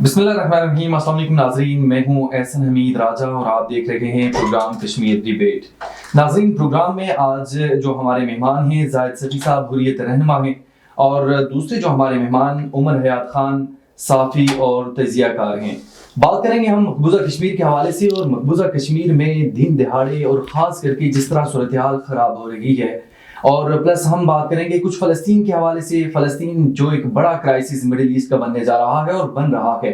بسم اللہ الرحمن الرحیم۔ السلام علیکم ناظرین، میں ہوں احسن حمید راجہ اور آپ دیکھ رہے ہیں پروگرام کشمیر ڈیبیٹ۔ ناظرین، پروگرام میں آج جو ہمارے مہمان ہیں زاہد سچی صاحب حریت رہنما ہیں، اور دوسرے جو ہمارے مہمان عمر حیات خان صحافی اور تجزیہ کار ہیں۔ بات کریں گے ہم مقبوضہ کشمیر کے حوالے سے، اور مقبوضہ کشمیر میں دن دہاڑے اور خاص کر کے جس طرح صورتحال خراب ہو رہی ہے، اور پلس ہم بات کریں گے کچھ فلسطین کے حوالے سے۔ فلسطین جو ایک بڑا کرائسس مڈل ایسٹ کا بننے جا رہا ہے اور بن رہا ہے،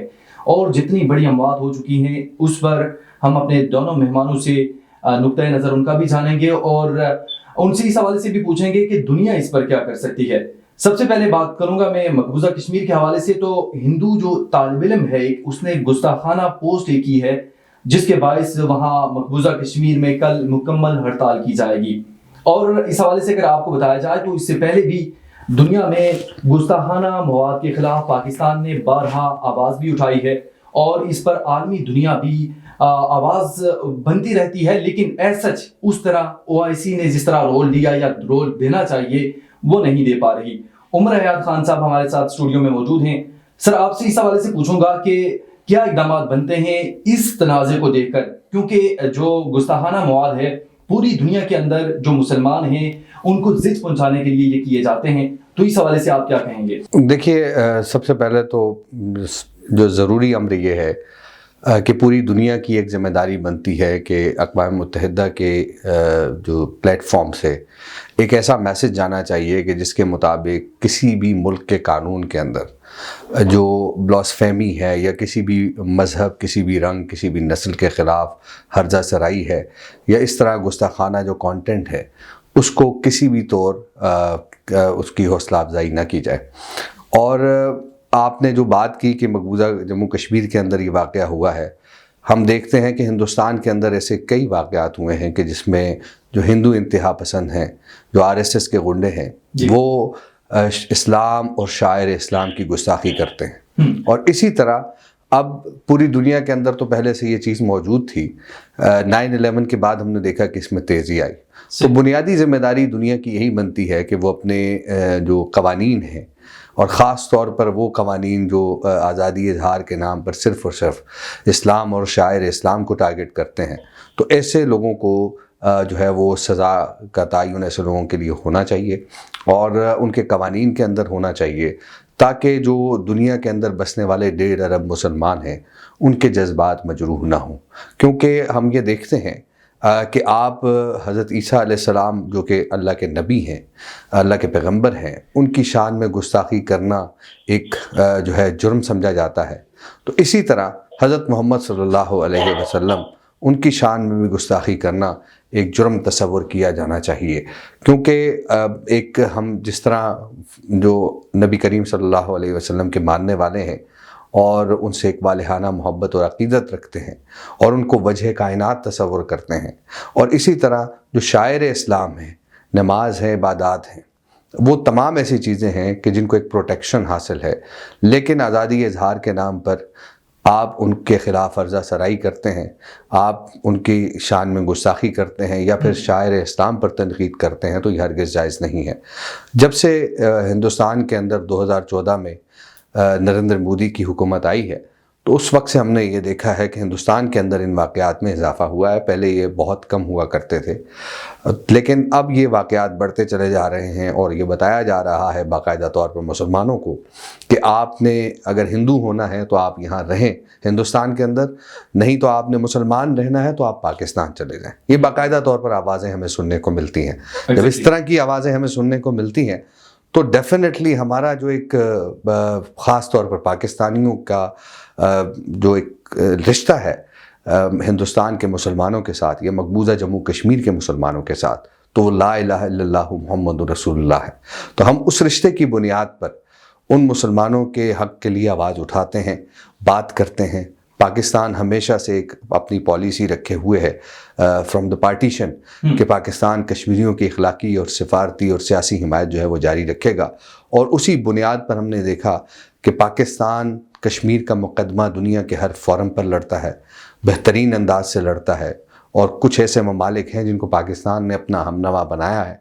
اور جتنی بڑی اموات ہو چکی ہیں اس پر ہم اپنے دونوں مہمانوں سے نقطۂ نظر ان کا بھی جانیں گے، اور ان سے اس حوالے سے بھی پوچھیں گے کہ دنیا اس پر کیا کر سکتی ہے۔ سب سے پہلے بات کروں گا میں مقبوضہ کشمیر کے حوالے سے۔ تو ہندو جو طالب علم ہے اس نے گستاخانہ پوسٹ کی ہے، جس کے باعث وہاں مقبوضہ کشمیر میں کل مکمل ہڑتال کی جائے گی۔ اور اس حوالے سے اگر آپ کو بتایا جائے تو اس سے پہلے بھی دنیا میں گستاخانہ مواد کے خلاف پاکستان نے بارہا آواز بھی اٹھائی ہے، اور اس پر عالمی دنیا بھی آواز بنتی رہتی ہے، لیکن ایز سچ اس طرح OIC نے جس طرح رول دیا یا رول دینا چاہیے وہ نہیں دے پا رہی۔ عمر حیات خان صاحب ہمارے ساتھ اسٹوڈیو میں موجود ہیں۔ سر، آپ سے اس حوالے سے پوچھوں گا کہ کیا اقدامات بنتے ہیں اس تنازع کو دیکھ کر، کیونکہ جو گستاخانہ مواد ہے پوری دنیا کے اندر جو مسلمان ہیں ان کو زد پہنچانے کے لیے یہ کیے جاتے ہیں، تو اس حوالے سے آپ کیا کہیں گے؟ دیکھیے، سب سے پہلے تو جو ضروری امر یہ ہے کہ پوری دنیا کی ایک ذمہ داری بنتی ہے کہ اقوام متحدہ کے جو پلیٹ فارم سے ایک ایسا میسج جانا چاہیے کہ جس کے مطابق کسی بھی ملک کے قانون کے اندر جو بلاسفیمی ہے یا کسی بھی مذہب، کسی بھی رنگ، کسی بھی نسل کے خلاف ہرزہ سرائی ہے یا اس طرح گستاخانہ جو کانٹینٹ ہے، اس کو کسی بھی طور اس کی حوصلہ افزائی نہ کی جائے۔ اور آپ نے جو بات کی کہ مقبوضہ جموں کشمیر کے اندر یہ واقعہ ہوا ہے، ہم دیکھتے ہیں کہ ہندوستان کے اندر ایسے کئی واقعات ہوئے ہیں کہ جس میں جو ہندو انتہا پسند ہیں، جو RSS کے غنڈے ہیں، وہ اسلام اور شاعر اسلام کی گستاخی کرتے ہیں۔ اور اسی طرح اب پوری دنیا کے اندر تو پہلے سے یہ چیز موجود تھی، 9/11 کے بعد ہم نے دیکھا کہ اس میں تیزی آئی۔ تو بنیادی ذمہ داری دنیا کی یہی بنتی ہے کہ وہ اپنے جو قوانین ہیں، اور خاص طور پر وہ قوانین جو آزادی اظہار کے نام پر صرف اور صرف اسلام اور شاعر اسلام کو ٹارگٹ کرتے ہیں، تو ایسے لوگوں کو جو ہے وہ سزا کا تعین ایسے لوگوں کے لیے ہونا چاہیے، اور ان کے قوانین کے اندر ہونا چاہیے، تاکہ جو دنیا کے اندر بسنے والے 1.5 ارب مسلمان ہیں ان کے جذبات مجروح نہ ہوں۔ کیونکہ ہم یہ دیکھتے ہیں کہ آپ حضرت عیسیٰ علیہ السلام جو کہ اللہ کے نبی ہیں، اللہ کے پیغمبر ہیں، ان کی شان میں گستاخی کرنا ایک جو ہے جرم سمجھا جاتا ہے۔ تو اسی طرح حضرت محمد صلی اللہ علیہ وسلم، ان کی شان میں بھی گستاخی کرنا ایک جرم تصور کیا جانا چاہیے، کیونکہ ایک ہم جس طرح جو نبی کریم صلی اللہ علیہ وسلم کے ماننے والے ہیں اور ان سے ایک والہانہ محبت اور عقیدت رکھتے ہیں اور ان کو وجہ کائنات تصور کرتے ہیں، اور اسی طرح جو شاعر اسلام ہیں، نماز ہے، عبادات ہیں، وہ تمام ایسی چیزیں ہیں کہ جن کو ایک پروٹیکشن حاصل ہے، لیکن آزادی اظہار کے نام پر آپ ان کے خلاف ہرزہ سرائی کرتے ہیں، آپ ان کی شان میں گستاخی کرتے ہیں یا پھر شاعر اسلام پر تنقید کرتے ہیں، تو یہ ہرگز جائز نہیں ہے۔ جب سے ہندوستان کے اندر 2014 میں نریندر مودی کی حکومت آئی ہے، تو اس وقت سے ہم نے یہ دیکھا ہے کہ ہندوستان کے اندر ان واقعات میں اضافہ ہوا ہے۔ پہلے یہ بہت کم ہوا کرتے تھے، لیکن اب یہ واقعات بڑھتے چلے جا رہے ہیں، اور یہ بتایا جا رہا ہے باقاعدہ طور پر مسلمانوں کو کہ آپ نے اگر ہندو ہونا ہے تو آپ یہاں رہیں ہندوستان کے اندر، نہیں تو آپ نے مسلمان رہنا ہے تو آپ پاکستان چلے جائیں۔ یہ باقاعدہ طور پر آوازیں ہمیں سننے کو ملتی ہیں۔ جب اس طرح کی آوازیں ہمیں سننے کو ملتی ہیں تو ڈیفینیٹلی ہمارا جو ایک خاص طور پر پاکستانیوں کا جو ایک رشتہ ہے ہندوستان کے مسلمانوں کے ساتھ یا مقبوضہ جموں کشمیر کے مسلمانوں کے ساتھ، تو وہ لا الہ الا اللہ محمد رسول اللہ ہے۔ تو ہم اس رشتے کی بنیاد پر ان مسلمانوں کے حق کے لیے آواز اٹھاتے ہیں، بات کرتے ہیں۔ پاکستان ہمیشہ سے ایک اپنی پالیسی رکھے ہوئے ہے فرام دا پارٹیشن کہ پاکستان کشمیریوں کی اخلاقی اور سفارتی اور سیاسی حمایت جو ہے وہ جاری رکھے گا، اور اسی بنیاد پر ہم نے دیکھا کہ پاکستان کشمیر کا مقدمہ دنیا کے ہر فورم پر لڑتا ہے، بہترین انداز سے لڑتا ہے، اور کچھ ایسے ممالک ہیں جن کو پاکستان نے اپنا ہم نوا بنایا ہے،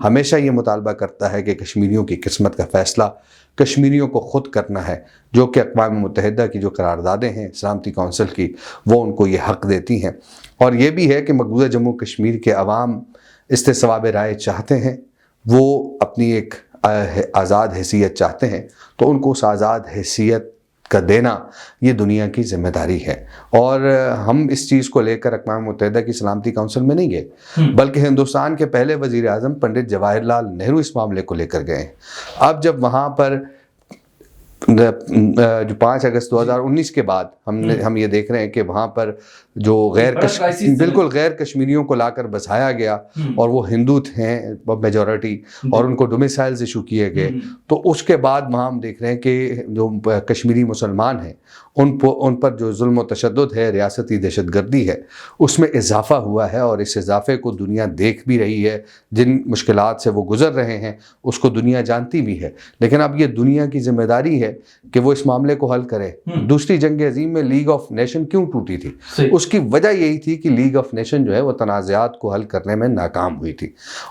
ہمیشہ یہ مطالبہ کرتا ہے کہ کشمیریوں کی قسمت کا فیصلہ کشمیریوں کو خود کرنا ہے، جو کہ اقوام متحدہ کی جو قراردادیں ہیں سلامتی کونسل کی، وہ ان کو یہ حق دیتی ہیں۔ اور یہ بھی ہے کہ مقبوضہ جموں کشمیر کے عوام استصواب رائے چاہتے ہیں، وہ اپنی ایک آزاد حیثیت چاہتے ہیں، تو ان کو اس آزاد حیثیت کا دینا یہ دنیا کی ذمہ داری ہے۔ اور ہم اس چیز کو لے کر اقوام متحدہ کی سلامتی کونسل میں نہیں گئے، بلکہ ہندوستان کے پہلے وزیر اعظم پنڈت جواہر لال نہرو اس معاملے کو لے کر گئے۔ اب جب وہاں پر جو 5 اگست 2019 کے بعد ہم یہ دیکھ رہے ہیں کہ وہاں پر جو بالکل غیر کشمیریوں کو لا کر بسایا گیا اور وہ ہندو تھے میجورٹی، اور ان کو ڈومیسائلز ایشو کیے گئے، تو اس کے بعد وہاں ہم دیکھ رہے ہیں کہ جو کشمیری مسلمان ہیں ان پر جو ظلم و تشدد ہے، ریاستی دہشت گردی ہے، اس میں اضافہ ہوا ہے، اور اس اضافے کو دنیا دیکھ بھی رہی ہے۔ جن مشکلات سے وہ گزر رہے ہیں اس کو دنیا جانتی بھی ہے، لیکن اب یہ دنیا کی ذمہ داری ہے کہ وہ اس معاملے کو حل کرے۔ دوسری جنگ عظیم میں لیگ آف نیشن کیوں ٹوٹی تھی؟ اس کی وجہ یہی تھی کہ لیگ آف نیشن جو ہے وہ تنازعات کو حل کرنے میں ناکام ہوئی تھی۔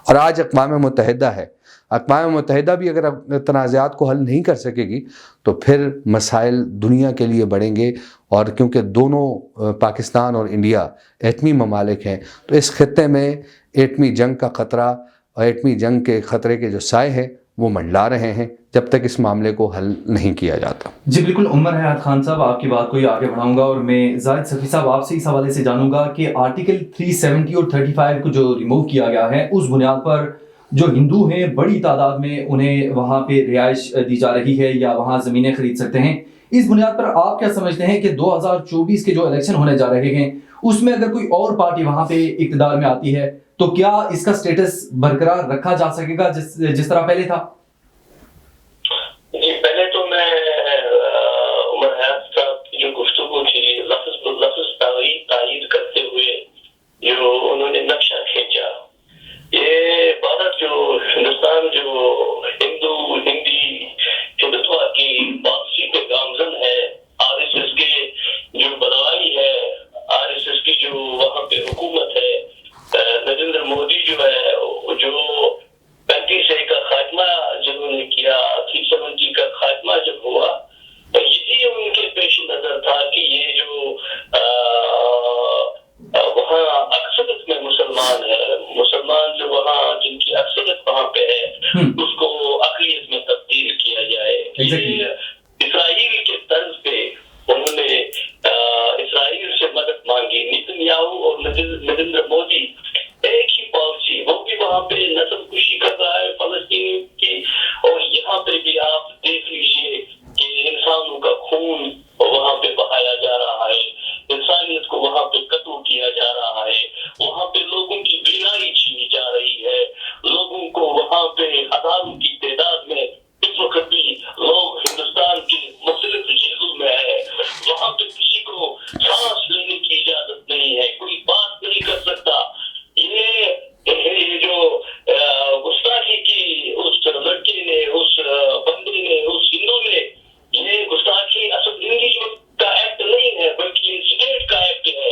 اور آج اقوام متحدہ ہے، اقوام متحدہ بھی اگر تنازعات کو حل نہیں کر سکے گی تو پھر مسائل دنیا کے لیے بڑھیں گے، اور کیونکہ دونوں پاکستان اور انڈیا ایٹمی ممالک ہیں، تو اس خطے میں ایٹمی جنگ کا خطرہ اور ایٹمی جنگ کے خطرے کے جو سائے ہیں وہ منڈلا رہے ہیں جب تک اس معاملے کو حل نہیں کیا جاتا۔ جی بالکل، عمر حیات خان صاحب، آپ کی بات کو ہی آگے بڑھاؤں گا، اور میں زاہد صفی صاحب آپ سے اس حوالے سے جانوں گا کہ آرٹیکل 370 اور 35 کو جو ریموو کیا گیا ہے، اس بنیاد پر جو ہندو ہیں بڑی تعداد میں انہیں وہاں پہ رہائش دی جا رہی ہے یا وہاں زمینیں خرید سکتے ہیں، اس بنیاد پر آپ کیا سمجھتے ہیں کہ 2024 کے جو الیکشن ہونے جا رہے ہیں اس میں اگر کوئی اور پارٹی وہاں پہ اقتدار میں آتی ہے تو کیا اس کا سٹیٹس برقرار رکھا جا سکے گا جس طرح پہلے تھا؟ جی، پہلے تو میں عمر حیات صاحب کی جو گفتگو تھی لفظ تائید کرتے ہوئے جو انہوں نے نقشہ کھینچا، یہ بھارت جو ہندوستان جو ہندوتوا کی پالیسی پہ گامزن ہے، آر ایس ایس کے جو بدوائی ہے، آر ایس ایس کی جو وہاں پہ حکومت ہے، نریندر مودی جو ہے جو 35A کا خاتمہ جنہوں نے کیا، 370 کا خاتمہ جب ہوا، یہی ان کے پیش نظر تھا کہ یہ جو وہاں اکثریت میں مسلمان جو وہاں جن کی اکثریت وہاں پہ ہے اس کو اقلیت میں تبدیل کیا جائے۔ یہ اسرائیل کے طرز پہ انہوں نے اسرائیل سے مدد مانگی۔ نیتن یاہو اور نریندر مودی ایک ہی پالیسی، وہ بھی وہاں پہ نسل کشی کر رہا ہے فلسطین کی، اور یہاں پہ بھی آپ دیکھ لیجئے کہ انسانوں کا خون وہاں پہ بہایا جا رہا ہے، انسانیت کو وہاں پہ قتل کیا جا رہا ہے، وہاں پہ لوگوں کی بینائی چھینی جا رہی ہے، لوگوں کو وہاں پہ ہزاروں کی تعداد میں اس وقت بھی لوگ ہندوستان کے مختلف جیلوں میں ہے، وہاں پہ کسی کو سانس لینے کی اجازت نہیں ہے، کوئی بات نہیں کر سکتا۔ یہ جو گستاخی کی اس لڑکے نے، اس بندے نے، اس ہندو نے، یہ گستاخی اصل انڈیویجول کا ایکٹ نہیں ہے بلکہ اسٹیٹ کا ایکٹ ہے۔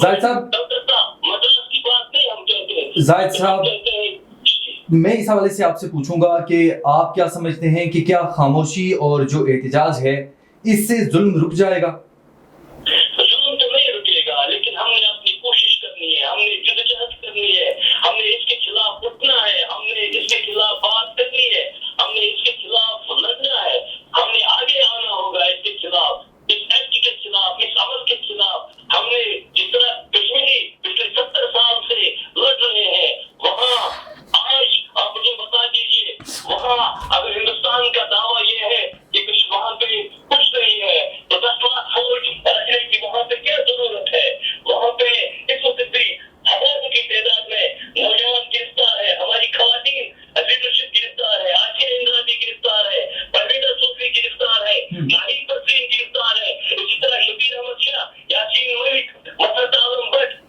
زاہد صاحب، مدرسہ کی بات نہیں ہم کہتے ہیں، زاہد صاحب میں اس حوالے سے آپ سے پوچھوں گا کہ آپ کیا سمجھتے ہیں کہ کیا خاموشی اور جو احتجاج ہے اس سے ظلم رک جائے گا؟ ظلم تو نہیں رکے گا، لیکن ہم نے اپنی کوشش کرنی ہے، ہم نے جدوجہد کرنی ہے، ہم نے اس کے خلاف اٹھنا ہے، ہم نے اس کے خلاف بات کرنی ہے، ہم نے اس کے خلاف لڑنا ہے، ہم نے آگے آنا ہوگا اس کے خلاف، اس ایکٹ کے خلاف، اس عمل کے خلاف۔ ہم نے جس طرح کشمیری پچھلے 70 سال سے لڑ رہے ہیں، وہاں آج آپ مجھے بتا دیجئے، وہاں اگر ہندوستان کا دعویٰ یہ ہے کہ کچھ وہاں پہ کچھ نہیں ہے تو 10 لاکھ فوج رکھنے کی وہاں پہ کیا ضرورت ہے؟ وہاں پہ اس وقت بھی ہزاروں کی تعداد میں نوجوان گرفتار ہے، ہماری خواتین لیڈرشپ گرفتار ہے، آسیہ اندرانی گرفتار ہے، پروینا صوفی گرفتار ہے، ناہید پروین گرفتار ہے، اسی طرح شبیر احمد شاہ، یاسین ملک، مسعود عالم بٹ،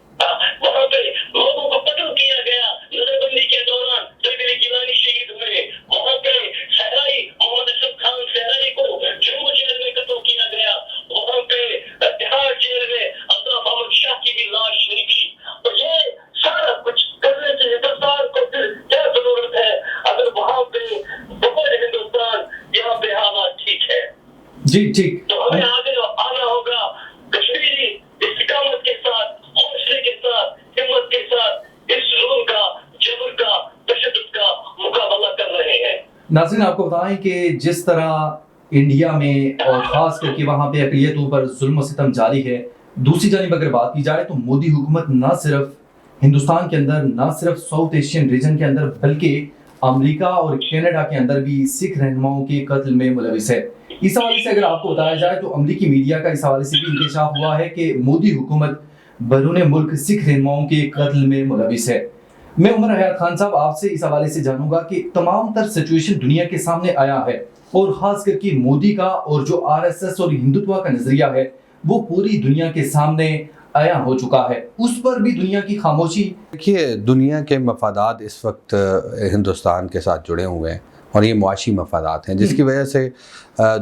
وہاں پہ لوگوں کو قتل کیا گیا نظر بندی کے دوران، جب علی گیلانی شہید ہوئے، وہاں پہ صحرائی محمد اسد خان صحرائی کو جموں جیل میں قتل کیا گیا، وہاں پہ تہاڑ جیل میں الطاف احمد شاہ کی بھی لاش نکلی۔ تو یہ سارا کچھ کرنے سے ہندوستان کو پھر کیا ضرورت ہے اگر وہاں پہ بغیر ہندوستان یہاں پہ حالات ٹھیک ہے؟ جی ٹھیک، تو ہمیں آگے آنا ہوگا کشمیری استقامت کے ساتھ، حوصلے کے ساتھ، ہمت کے ساتھ اس ظلم کا، جبر کا، تشدد کا مقابلہ کر رہے ہیں۔ ناظرین آپ کو بتائیں کہ جس طرح انڈیا میں اور خاص کر کے وہاں پہ اقلیتوں پر ظلم و ستم جاری ہے، دوسری جانب اگر بات کی جائے تو مودی حکومت نہ صرف ہندوستان کے اندر، نہ صرف ساؤتھ ایشین ریجن کے اندر، بلکہ امریکہ اور کینیڈا کے اندر بھی سکھ رہنماؤں کے قتل میں ملوث ہے۔ اس حوالے سے اگر آپ کو بتایا جائے تو امریکی میڈیا کا اس حوالے سے بھی انکشاف ہوا ہے کہ مودی حکومت بیرون ملک سکھ رہنماؤں کے قتل میں ملوث ہے۔ میں عمر حیات خان صاحب آپ سے اس حوالے سے جانوں گا کہ تمام تر سچویشن دنیا کے سامنے آیا ہے اور خاص کر کے مودی کا اور جو RSS اور ہندوتوا کا نظریہ ہے وہ پوری دنیا کے سامنے آیا ہو چکا ہے، اس پر بھی دنیا کی خاموشی۔ دیکھیے، دنیا کے مفادات اس وقت ہندوستان کے ساتھ جڑے ہوئے ہیں اور یہ معاشی مفادات ہیں، جس کی وجہ سے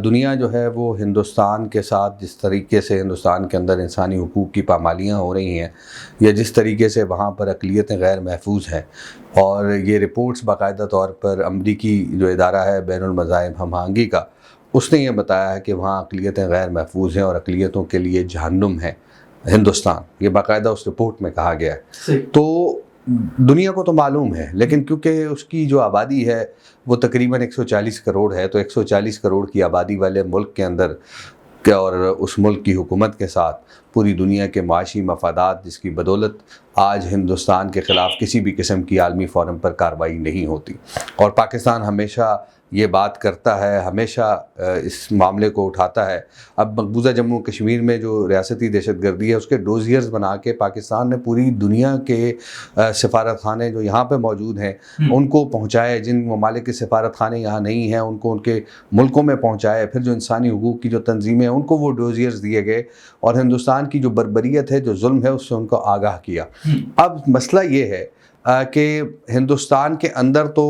دنیا جو ہے وہ ہندوستان کے ساتھ جس طریقے سے ہندوستان کے اندر انسانی حقوق کی پامالیاں ہو رہی ہیں یا جس طریقے سے وہاں پر اقلیتیں غیر محفوظ ہیں، اور یہ رپورٹس باقاعدہ طور پر امریکی جو ادارہ ہے بین المذاہب ہم آہنگی کا، اس نے یہ بتایا ہے کہ وہاں اقلیتیں غیر محفوظ ہیں اور اقلیتوں کے لیے جہنم ہے ہندوستان، یہ باقاعدہ اس رپورٹ میں کہا گیا ہے۔ تو دنیا کو تو معلوم ہے، لیکن کیونکہ اس کی جو آبادی ہے وہ تقریباً 140 کروڑ ہے، تو 140 کروڑ کی آبادی والے ملک کے اندر اور اس ملک کی حکومت کے ساتھ پوری دنیا کے معاشی مفادات، جس کی بدولت آج ہندوستان کے خلاف کسی بھی قسم کی عالمی فورم پر کارروائی نہیں ہوتی، اور پاکستان ہمیشہ یہ بات کرتا ہے، ہمیشہ اس معاملے کو اٹھاتا ہے۔ اب مقبوضہ جموں کشمیر میں جو ریاستی دہشت گردی ہے اس کے ڈوزیئرز بنا کے پاکستان نے پوری دنیا کے سفارت خانے جو یہاں پہ موجود ہیں ان کو پہنچائے، جن ممالک کے سفارت خانے یہاں نہیں ہیں ان کو ان کے ملکوں میں پہنچائے، پھر جو انسانی حقوق کی جو تنظیمیں ہیں ان کو وہ ڈوزیئرز دیے گئے، اور ہندوستان کی جو بربریت ہے، جو ظلم ہے، اس سے ان کو آگاہ کیا۔ اب مسئلہ یہ ہے کہ ہندوستان کے اندر تو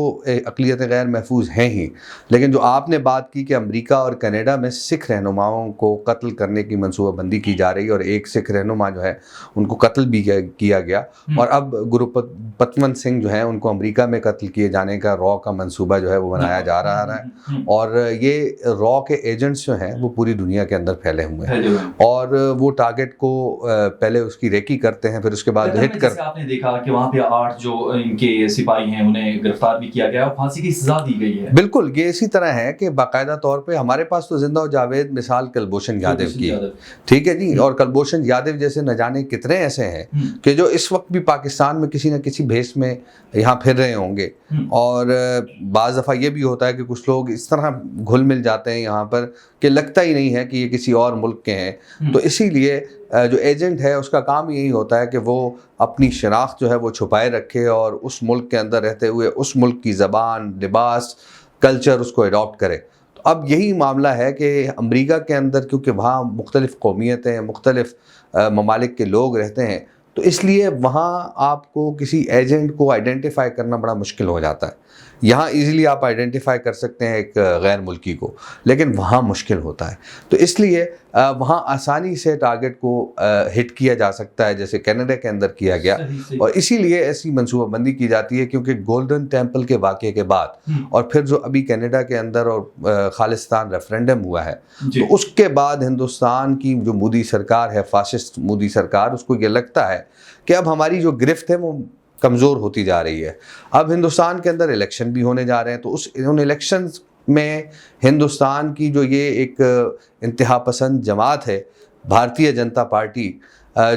اقلیتیں غیر محفوظ ہیں ہی، لیکن جو آپ نے بات کی کہ امریکہ اور کینیڈا میں سکھ رہنماؤں کو قتل کرنے کی منصوبہ بندی کی جا رہی ہے، اور ایک سکھ رہنما جو ہے ان کو قتل بھی کیا گیا، اور اب گرو پتمن سنگھ جو ہیں ان کو امریکہ میں قتل کیے جانے کا را کا منصوبہ جو ہے وہ بنایا جا رہا ہے، اور یہ را کے ایجنٹس جو ہیں وہ پوری دنیا کے اندر پھیلے ہوئے ہیں، اور وہ ٹارگٹ کو پہلے اس کی ریکی کرتے ہیں، پھر اس کے بعد ہٹ کرتے ہیں۔ آپ نے دیکھا کہ وہاں پہ 8 جو ان کے سپاہی ہیں انہیں گرفتار بھی کیا گیا اور پھانسی کی سزا دی گئی ہے۔ بالکل، یہ اسی طرح ہے کہ باقاعدہ طور پہ ہمارے پاس تو زندہ و جاوید مثال کلبھوشن یادو کی، ٹھیک ہے جی، اور کلبھوشن یادو جیسے نہ جانے کتنے ایسے ہیں کہ جو اس وقت بھی پاکستان میں کسی نہ کسی بھیس میں یہاں پھر رہے ہوں گے، اور بعض دفعہ یہ بھی ہوتا ہے کہ کچھ لوگ اس طرح گھل مل جاتے ہیں یہاں پر کہ لگتا ہی نہیں ہے کہ یہ کسی اور ملک کے ہیں، تو اسی لیے جو ایجنٹ ہے اس کا کام یہی ہوتا ہے کہ وہ اپنی شناخت جو ہے وہ چھپائے رکھے، اور اس ملک کے اندر رہتے ہوئے اس ملک کی زبان، لباس، کلچر اس کو اڈاپٹ کرے۔ تو اب یہی معاملہ ہے کہ امریکہ کے اندر کیونکہ وہاں مختلف قومیتیں، مختلف ممالک کے لوگ رہتے ہیں، تو اس لیے وہاں آپ کو کسی ایجنٹ کو آئیڈینٹیفائی کرنا بڑا مشکل ہو جاتا ہے۔ یہاں ایزیلی آپ آئیڈینٹیفائی کر سکتے ہیں ایک غیر ملکی کو، لیکن وہاں مشکل ہوتا ہے۔ تو اس لیے وہاں آسانی سے ٹارگٹ کو ہٹ کیا جا سکتا ہے جیسے کینیڈا کے اندر کیا گیا، اور اسی لیے ایسی منصوبہ بندی کی جاتی ہے کیونکہ گولڈن ٹیمپل کے واقعے کے بعد اور پھر جو ابھی کینیڈا کے اندر اور خالصتان ریفرینڈم ہوا ہے تو اس کے بعد ہندوستان کی جو مودی سرکار ہے، فاسسٹ مودی سرکار، اس کو یہ لگتا ہے کہ اب ہماری جو گرفت ہے وہ کمزور ہوتی جا رہی ہے۔ اب ہندوستان کے اندر الیکشن بھی ہونے جا رہے ہیں، تو ان الیکشنز میں ہندوستان کی جو یہ ایک انتہا پسند جماعت ہے بھارتیہ جنتا پارٹی،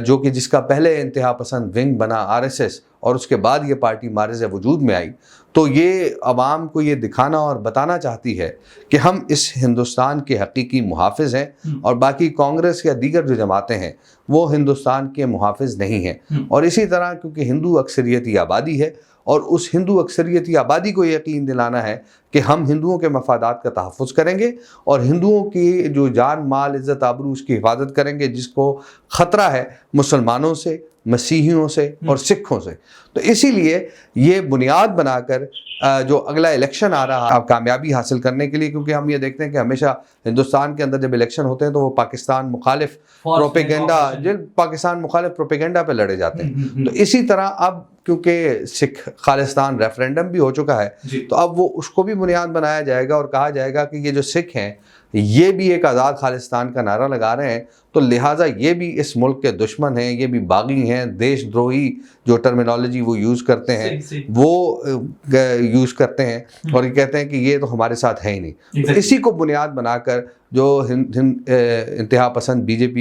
جو کہ جس کا پہلے انتہا پسند ونگ بنا RSS اور اس کے بعد یہ پارٹی معرض وجود میں آئی، تو یہ عوام کو یہ دکھانا اور بتانا چاہتی ہے کہ ہم اس ہندوستان کے حقیقی محافظ ہیں اور باقی کانگریس یا دیگر جو جماعتیں ہیں وہ ہندوستان کے محافظ نہیں ہیں۔ اور اسی طرح کیونکہ ہندو اکثریتی آبادی ہے اور اس ہندو اکثریتی آبادی کو یقین دلانا ہے کہ ہم ہندوؤں کے مفادات کا تحفظ کریں گے اور ہندوؤں کی جو جان مال عزت آبرو اس کی حفاظت کریں گے، جس کو خطرہ ہے مسلمانوں سے، مسیحیوں سے اور سکھوں سے۔ تو اسی لیے یہ بنیاد بنا کر جو اگلا الیکشن آ رہا ہے کامیابی حاصل کرنے کے لیے، کیونکہ ہم یہ دیکھتے ہیں کہ ہمیشہ ہندوستان کے اندر جب الیکشن ہوتے ہیں تو وہ پاکستان مخالف پروپیگنڈا پہ لڑے جاتے ہیں۔ تو اسی طرح اب کیونکہ سکھ خالصتان ریفرینڈم بھی ہو چکا ہے تو اب وہ اس کو بھی بنیاد بنایا جائے گا اور کہا جائے گا کہ یہ جو سکھ ہیں یہ بھی ایک آزاد خالصتان کا نعرہ لگا رہے ہیں، تو لہٰذا یہ بھی اس ملک کے دشمن ہیں، یہ بھی باغی ہیں، دیش دروہی جو ٹرمینالوجی وہ یوز کرتے ہیں وہ یوز کرتے ہیں اور یہ کہتے ہیں کہ یہ تو ہمارے ساتھ ہے ہی نہیں۔ اسی کو بنیاد بنا کر جو انتہا پسند BJP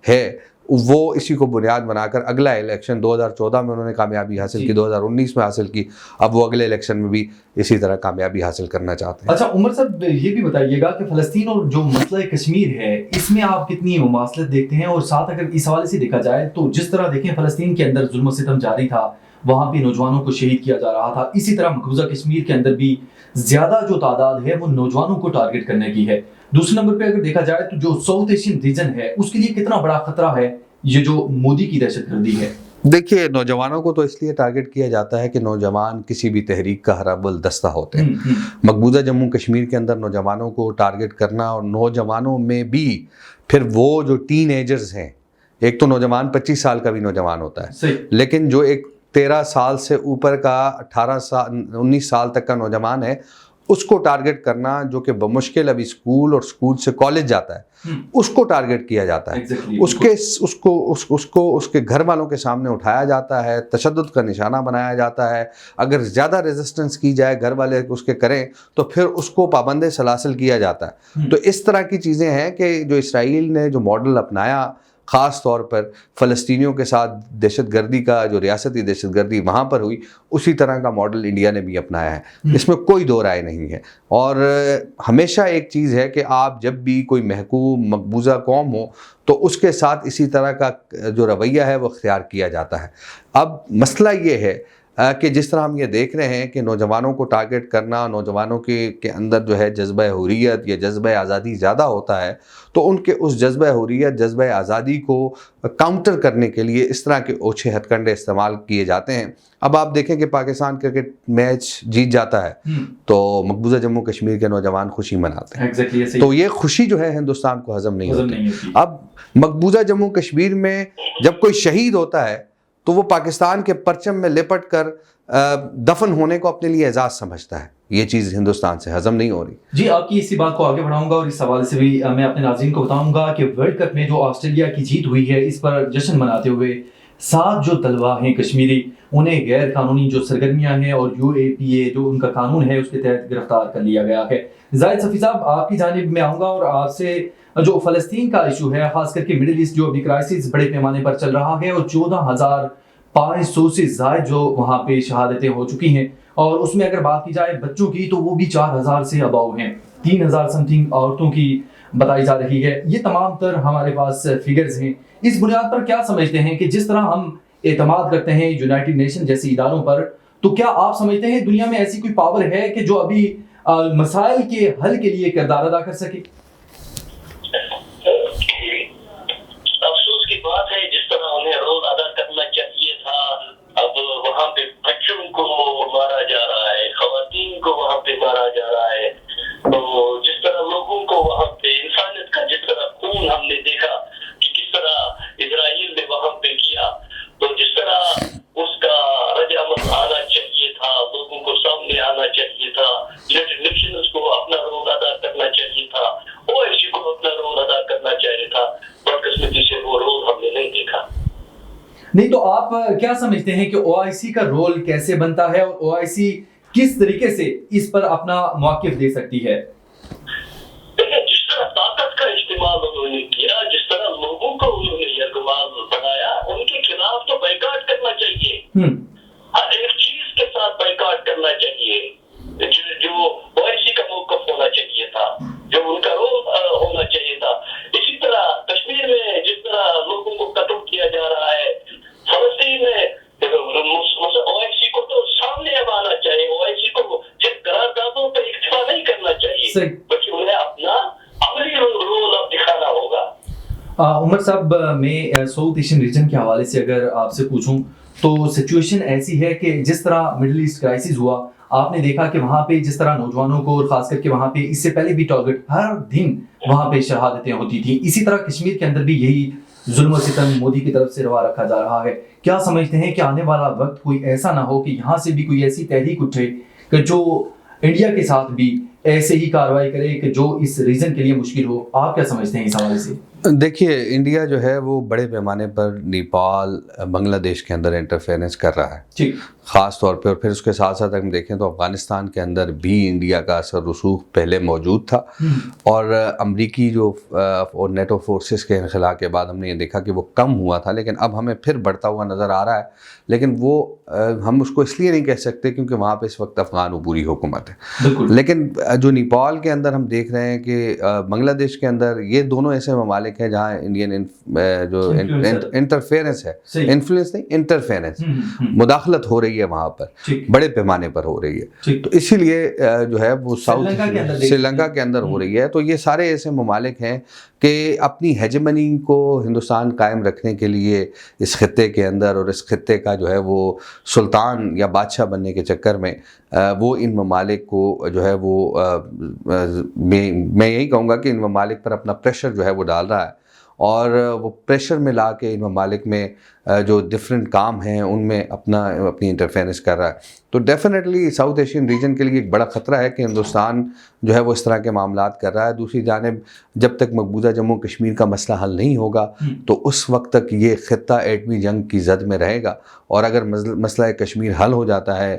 ہے وہ اسی کو بنیاد بنا کر اگلا الیکشن 2014 میں انہوں نے کامیابی حاصل کی، 2019 میں حاصل کی، اب وہ اگلے الیکشن میں بھی اسی طرح کامیابی حاصل کرنا چاہتے ہیں۔ اچھا عمر صاحب یہ بھی بتائیے گا کہ فلسطین اور جو مسئلہ کشمیر ہے اس میں آپ کتنی مماثلت دیکھتے ہیں، اور ساتھ اگر اس حوالے سے دیکھا جائے تو جس طرح دیکھیں فلسطین کے اندر ظلم و ستم جاری تھا، وہاں پہ نوجوانوں کو شہید کیا جا رہا تھا، اسی طرح مقبوضہ کشمیر کے اندر بھی زیادہ جو تعداد ہے وہ نوجوانوں کو ٹارگٹ کرنے کی ہے۔ دوسرے نمبر پہ اگر دیکھا جائے تو جو ساؤتھ ایشین ریجن ہے اس کے لیے کتنا بڑا خطرہ ہے یہ جو مودی کی دہشت گردی ہے؟ دیکھیے نوجوانوں کو تو اس لیے ٹارگٹ کیا جاتا ہے کہ نوجوان کسی بھی تحریک کا حرب الدستہ ہوتے ہیں۔ مقبوضہ جموں کشمیر کے اندر نوجوانوں کو ٹارگٹ کرنا، اور نوجوانوں میں بھی پھر وہ جو ٹین ایجرز ہیں، ایک تو نوجوان 25 سال کا بھی نوجوان ہوتا ہے، لیکن جو ایک 13 سال سے اوپر کا 18 سال 19 سال تک کا نوجوان ہے اس کو ٹارگٹ کرنا، جو کہ بمشکل ابھی اسکول اور اسکول سے کالج جاتا ہے، اس کو ٹارگٹ کیا جاتا ہے، اس کے گھر والوں کے سامنے اٹھایا جاتا ہے، تشدد کا نشانہ بنایا جاتا ہے، اگر زیادہ ریزسٹنس کی جائے گھر والے اس کے کریں تو پھر اس کو پابند سلاسل کیا جاتا ہے۔ تو اس طرح کی چیزیں ہیں کہ جو اسرائیل نے جو ماڈل اپنایا خاص طور پر فلسطینیوں کے ساتھ دہشت گردی کا، جو ریاستی دہشت گردی وہاں پر ہوئی، اسی طرح کا ماڈل انڈیا نے بھی اپنایا ہے، اس میں کوئی دو رائے نہیں ہے۔ اور ہمیشہ ایک چیز ہے کہ آپ جب بھی کوئی محکوم مقبوضہ قوم ہو تو اس کے ساتھ اسی طرح کا جو رویہ ہے وہ اختیار کیا جاتا ہے۔ اب مسئلہ یہ ہے کہ جس طرح ہم یہ دیکھ رہے ہیں کہ نوجوانوں کو ٹارگٹ کرنا، نوجوانوں کے اندر جو ہے جذبہ حریت یا جذبہ آزادی زیادہ ہوتا ہے، تو ان کے اس جذبہ حریت، جذبہ آزادی کو کاؤنٹر کرنے کے لیے اس طرح کے اوچھے ہتھ کنڈے استعمال کیے جاتے ہیں۔ اب آپ دیکھیں کہ پاکستان کرکٹ میچ جیت جاتا ہے تو مقبوضہ جموں کشمیر کے نوجوان خوشی مناتے ہیں، تو یہ خوشی جو ہے ہندوستان کو ہضم نہیں ہوتی۔ اب مقبوضہ جموں کشمیر میں جب کوئی شہید ہوتا ہے تو وہ پاکستان کے پرچم میں لپٹ کر دفن ہونے کو اپنے لیے اعزاز سمجھتا ہے، یہ چیز ہندوستان سے ہضم نہیں ہو رہی۔ جی آپ کی اسی بات کو آگے بڑھاؤں گا اور اس حوالے سے بھی میں اپنے ناظرین کو بتاؤں گا کہ ورلڈ کپ میں جو آسٹریلیا کی جیت ہوئی ہے اس پر جشن مناتے ہوئے 7 جو طلبہ ہیں کشمیری انہیں غیر قانونی جو سرگرمیاں ہیں اور UAPA جو ان کا قانون ہے اس کے تحت گرفتار کر لیا گیا ہے۔ زاہد صفی صاحب آپ کی جانب میں آؤں گا اور آپ سے جو فلسطین کا ایشو ہے، خاص کر کے مڈل ایسٹ جو ابھی کرائسس بڑے پیمانے پر چل رہا ہے اور 14,500 سے زائد جو وہاں پہ شہادتیں ہو چکی ہیں، اور اس میں اگر بات کی جائے بچوں کی تو وہ بھی 4,000 سے اباؤ ہیں، 3,000 سمتنگ عورتوں کی بتائی جا رہی ہے۔ یہ تمام تر ہمارے پاس فگرز ہیں۔ اس بنیاد پر کیا سمجھتے ہیں کہ جس طرح ہم اعتماد کرتے ہیں یونائٹڈ نیشن جیسے اداروں پر، تو کیا آپ سمجھتے ہیں دنیا میں ایسی کوئی پاور ہے کہ جو ابھی مسائل کے حل کے لیے کردار ادا کر سکے؟ افسوس کی بات ہے جس طرح انہیں رول ادا کرنا چاہیے تھا، اب وہاں پہ بچوں کو مارا جا رہا ہے، خواتین کو وہاں پہ مارا جا رہا ہے، تو جس طرح لوگوں کو وہاں پہ انسانیت کا جس طرح خون ہم نے نہیں تو آپ کیا سمجھتے ہیں کہ OIC کا رول کیسے بنتا ہے اور OIC کس طریقے سے اس پر اپنا موقف دے سکتی ہے؟ جس طرح طاقت کا استعمال انہوں نے کیا، جس طرح لوگوں کو انہوں نے یرغمال بنایا، ان کے خلاف تو بائیکاٹ کرنا چاہیے، ہر ایک چیز کے ساتھ بائیکاٹ کرنا چاہیے، جو OIC کا موقف ہونا چاہیے تھا، جو ان کا رول ہونا چاہیے تھا۔ اسی طرح کشمیر میں جس طرح لوگوں کو قتل کیا جا رہا ہے، فلسطین میں OIC کو تو سامنے اب آنا چاہیے، OIC کو صرف قراردادوں پہ اکتفا نہیں کرنا چاہیے، بلکہ انہیں اپنا عملی رول اب دکھانا ہوگا۔ عمر صاحب، میں ساؤتھ ایشین ریجن کے حوالے سے اگر آپ سے پوچھوں تو سچویشن ایسی ہے کہ جس طرح مڈل ایسٹ کرائسس ہوا، آپ نے دیکھا کہ وہاں پہ جس طرح نوجوانوں کو اور خاص کر کے وہاں پہ اس سے پہلے بھی ٹارگٹ ہر دن وہاں پہ شہادتیں ہوتی تھیں، اسی طرح کشمیر کے اندر بھی یہی ظلم و ستم مودی کی طرف سے روا رکھا جا رہا ہے۔ کیا سمجھتے ہیں کہ آنے والا وقت کوئی ایسا نہ ہو کہ یہاں سے بھی کوئی ایسی تحریک اٹھے کہ جو انڈیا کے ساتھ بھی ایسے ہی کارروائی کرے کہ جو اس ریجن کے لیے مشکل ہو؟ آپ کیا سمجھتے ہیں اس حوالے سے؟ دیکھیے، انڈیا جو ہے وہ بڑے پیمانے پر نیپال، بنگلہ دیش کے اندر انٹرفیئرنس کر رہا ہے خاص طور پہ، اور پھر اس کے ساتھ ساتھ ہم دیکھیں تو افغانستان کے اندر بھی انڈیا کا اثر رسوخ پہلے موجود تھا، اور امریکی جو اور نیٹو فورسز کے انخلاء کے بعد ہم نے یہ دیکھا کہ وہ کم ہوا تھا، لیکن اب ہمیں پھر بڑھتا ہوا نظر آ رہا ہے۔ لیکن وہ ہم اس کو اس لیے نہیں کہہ سکتے کیونکہ وہاں پہ اس وقت افغان عبوری حکومت ہے، لیکن جو نیپال کے اندر ہم دیکھ رہے ہیں کہ بنگلہ دیش کے اندر، یہ دونوں ایسے ممالک ہیں جہاں انڈین جو انٹرفیئرنس ہے، انفلوئنس نہیں، انٹرفیئرنس، مداخلت ہو رہی ہے وہاں پر، بڑے پیمانے پر ہو رہی ہے، تو اسی لیے جو ہے وہ ساؤتھ سری لنکا کے اندر ہو رہی ہے۔ تو یہ سارے ایسے ممالک ہیں کہ اپنی ہیجمنی کو ہندوستان قائم رکھنے کے لیے اس خطے کے اندر، اور اس خطے کا جو ہے وہ سلطان یا بادشاہ بننے کے چکر میں وہ ان ممالک کو جو ہے وہ میں یہی کہوں گا کہ ان ممالک پر اپنا پریشر جو ہے وہ ڈال رہا ہے، اور وہ پریشر میں لا کے ان ممالک میں جو ڈفرینٹ کام ہیں ان میں اپنی انٹرفیئرنس کر رہا ہے۔ تو ڈیفینیٹلی ساؤتھ ایشین ریجن کے لیے ایک بڑا خطرہ ہے کہ ہندوستان جو ہے وہ اس طرح کے معاملات کر رہا ہے۔ دوسری جانب جب تک مقبوضہ جموں کشمیر کا مسئلہ حل نہیں ہوگا تو اس وقت تک یہ خطہ ایٹمی جنگ کی زد میں رہے گا، اور اگر مسئلہ کشمیر حل ہو جاتا ہے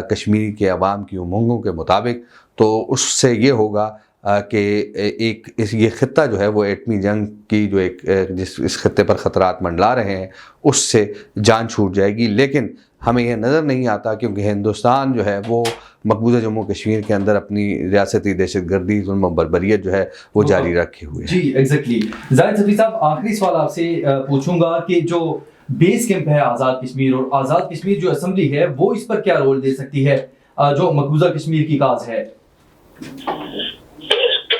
کشمیری کے عوام کی امنگوں کے مطابق، تو اس سے یہ ہوگا کہ یہ خطہ جو ہے وہ ایٹمی جنگ کی جو اس خطے پر خطرات منڈلا رہے ہیں اس سے جان چھوٹ جائے گی۔ لیکن ہمیں یہ نظر نہیں آتا کیونکہ ہندوستان جو ہے وہ مقبوضہ جموں کشمیر کے اندر اپنی ریاستی دہشت گردی، ظلم و بربریت جو ہے وہ جاری رکھے ہوئے ہے۔ جی ایگزیکٹلی۔ زاہد صفی صاحب، آخری سوال آپ سے پوچھوں گا کہ جو بیس کیمپ ہے آزاد کشمیر، اور آزاد کشمیر جو اسمبلی ہے وہ اس پر کیا رول دے سکتی ہے جو مقبوضہ کشمیر کی کاز ہے؟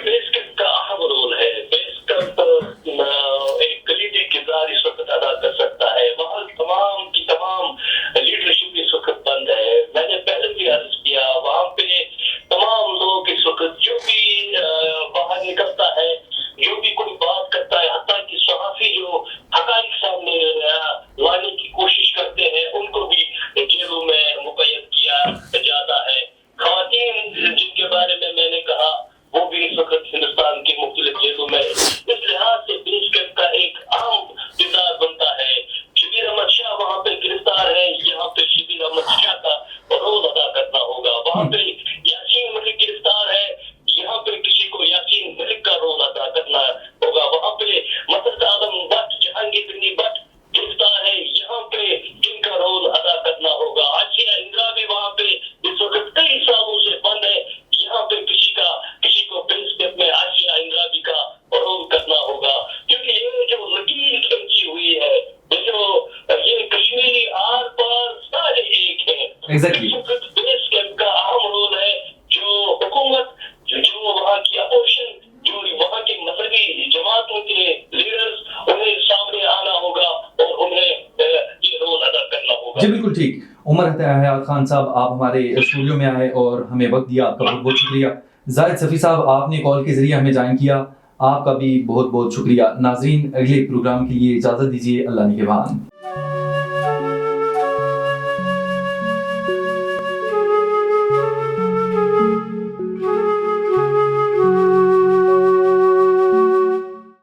بیس کیمپ کا اہم رول ہے، بیس کیمپ ایک کلیدی کردار اس وقت ادا کر سکتا ہے، وہاں تمام کی تمام لیڈرشپ اس وقت بند ہے۔ میں نے پہلے بھی عرض کیا، وہاں پہ تمام لوگ اس وقت جو بھی باہر نکلتا ہے، جو بھی کوئی بات کرتا ہے، حتیٰ کہ صحافی جو حقائق سامنے لانے کی کوشش کرتے ہیں، ان کو بھی جیلوں میں مقید کیا جاتا ہے۔ خواتین جن کے بارے میں نے کہا وہ بھی اس وقت ہندوستان کے مختلف جیلوں میں، اس لحاظ سے بیس کیمپ کا ایک اہم کردار بنتا ہے۔ شبیر احمد شاہ وہاں پہ گرفتار ہے، یہاں پہ شبیر احمد شاہ کا رول ادا کرنا ہوگا۔ وہاں پہ یاسین ملک گرفتار ہے، یہاں پہ کسی کو یاسین ملک کا رول ادا کرنا ہوگا۔ وہاں پہ مسعود اعظم بٹ، جہانگیر بٹ گرفتار ہے، یہاں پہ ان کا رول ادا کرنا ہوگا۔ آسیہ اندرا بھی وہاں پہ اس وقت کئی سالوں سے بند ہے، یہاں پہ کسی کو بیس کیمپ میں آسیہ اندرا بھی کا رول کرنا ہوگا، کیونکہ یہ جو لکیر کھینچی ہوئی ہے، یہ کشمیری آر پار سارے ایک ہیں۔ بیس کیمپ کا اہم رول ہے، جو حکومت، جو وہاں کی اپوزیشن، جو وہاں کے مذہبی جماعتوں کے لیڈرز، انہیں سامنے آنا ہوگا اور انہیں یہ رول ادا کرنا ہوگا۔ جی بالکل ٹھیک۔ عمر حیات خان صاحب، آپ ہمارے اسٹوڈیو میں آئے اور ہمیں وقت دیا، آپ کا بہت بہت شکریہ۔ زاہد صفی صاحب، آپ نے کال کے ذریعے ہمیں جوائن کیا، آپ کا بھی بہت بہت شکریہ۔ ناظرین، اگلے پروگرام کے لیے اجازت دیجیے، اللہ نگہبان۔